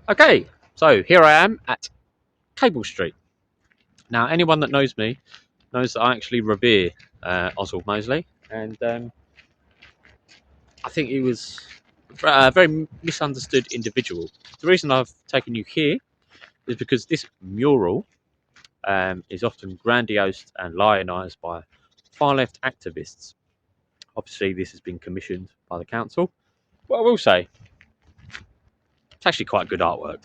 Okay, so here I am at Cable Street. Now, anyone that knows me knows that I actually revere Oswald Mosley, and I think he was a very misunderstood individual. The reason I've taken you here is because this mural is often grandiose and lionised by far left activists. Obviously, this has been commissioned by the council. What I will say, it's actually quite good artwork.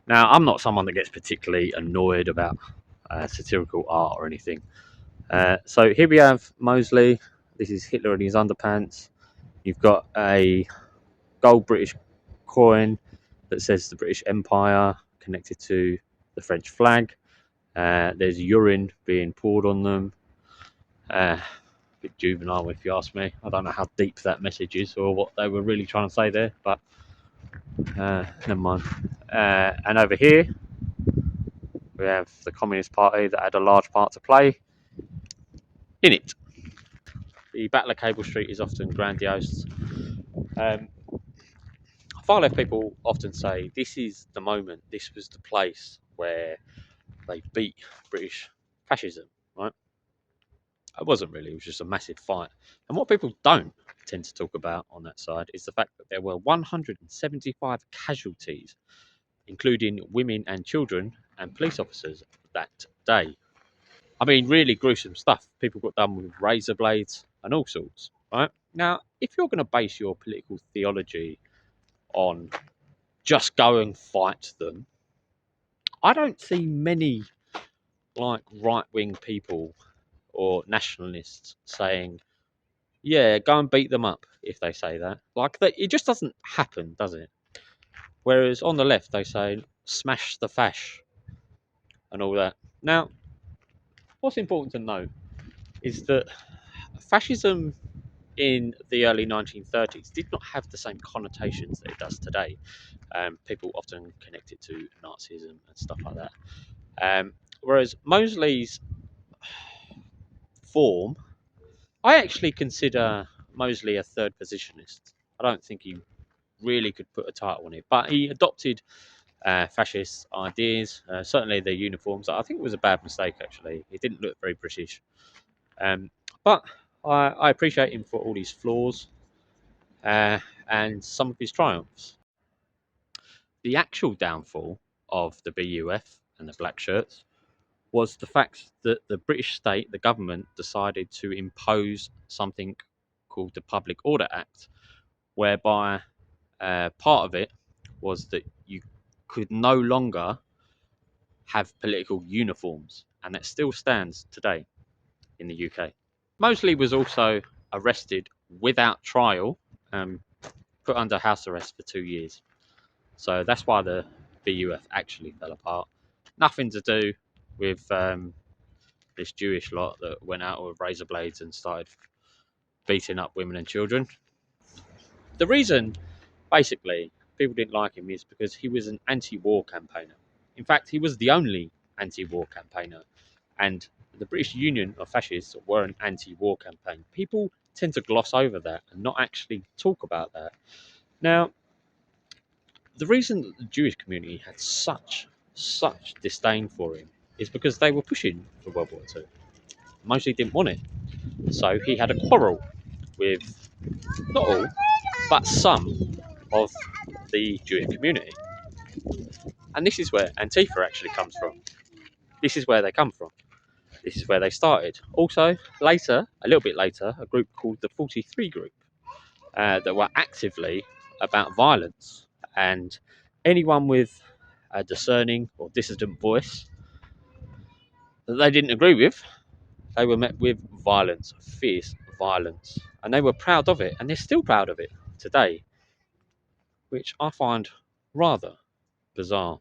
Now, I'm not someone that gets particularly annoyed about satirical art or anything. So here we have Mosley. This is Hitler in his underpants. You've got a gold British coin that says the British Empire connected to the French flag. There's urine being poured on them. A bit juvenile, if you ask me. I don't know how deep that message is or what they were really trying to say there, but never mind. And over here, we have the Communist Party that had a large part to play in it. The Battle of Cable Street is often grandiose. Um, Far left people often say this is the moment, this was the place where they beat British fascism, right? It wasn't really, it was just a massive fight. And what people don't tend to talk about on that side is the fact that there were 175 casualties, including women and children and police officers that day. I mean, really gruesome stuff. People got done with razor blades and all sorts, right? Now, if you're going to base your political theology on just go and fight them, I don't see many like right wing people or nationalists saying, "Yeah, go and beat them up." If they say that, like that, it just doesn't happen, does it? Whereas on the left, they say, "Smash the fash" and all that. Now, what's important to note is that fascism in the early 1930s did not have the same connotations that it does today. People often connect it to Nazism and stuff like that. Whereas Mosley's form, I actually consider Mosley a third positionist. I don't think he really could put a title on it, but he adopted fascist ideas. Certainly the uniforms. I think it was a bad mistake actually. It didn't look very British. Um, but I appreciate him for all his flaws uh, and some of his triumphs. The actual downfall of the BUF and the black shirts was the fact that the British state, the government, decided to impose something called the Public Order Act, whereby part of it was that you could no longer have political uniforms, and that still stands today in the UK. Mosley was also arrested without trial, um, put under house arrest for 2 years. So that's why the BUF actually fell apart. Nothing to do with this Jewish lot that went out with razor blades and started beating up women and children. The reason, basically, people didn't like him is because he was an anti-war campaigner. In fact, he was the only anti-war campaigner, and the British Union of Fascists were an anti-war campaign. People tend to gloss over that and not actually talk about that. Now, the reason that the Jewish community had such disdain for him is because they were pushing for World War II. Mostly didn't want it, so he had a quarrel with not all, but some of the Jewish community. And this is where Antifa actually comes from. This is where they come from. This is where they started. Also, later, a little bit later, a group called the 43 Group that were actively about violence. And anyone with a discerning or dissident voice that they didn't agree with, they were met with violence, fierce violence. And they were proud of it, and they're still proud of it today, which I find rather bizarre.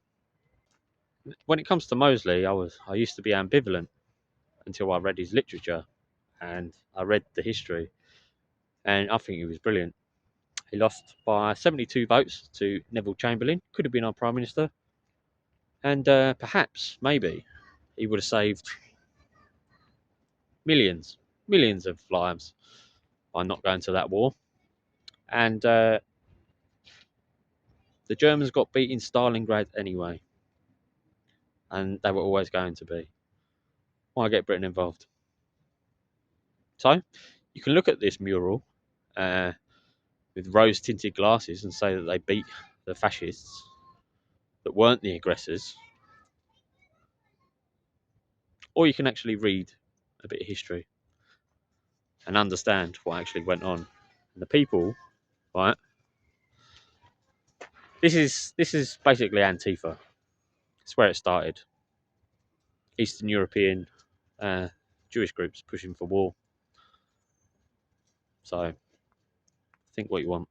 When it comes to Mosley, I used to be ambivalent until I read his literature and I read the history, and I think he was brilliant. He lost by 72 votes to Neville Chamberlain, could have been our Prime Minister, and perhaps, maybe, he would have saved millions, millions of lives by not going to that war. And The Germans got beat in Stalingrad anyway, and they were always going to be. Why get Britain involved? So you can look at this mural uh, with rose-tinted glasses and say that they beat the fascists that weren't the aggressors, or you can actually read a bit of history and understand what actually went on. And the people, right? This is basically Antifa. It's where it started. Eastern European uh, Jewish groups pushing for war. So think what you want.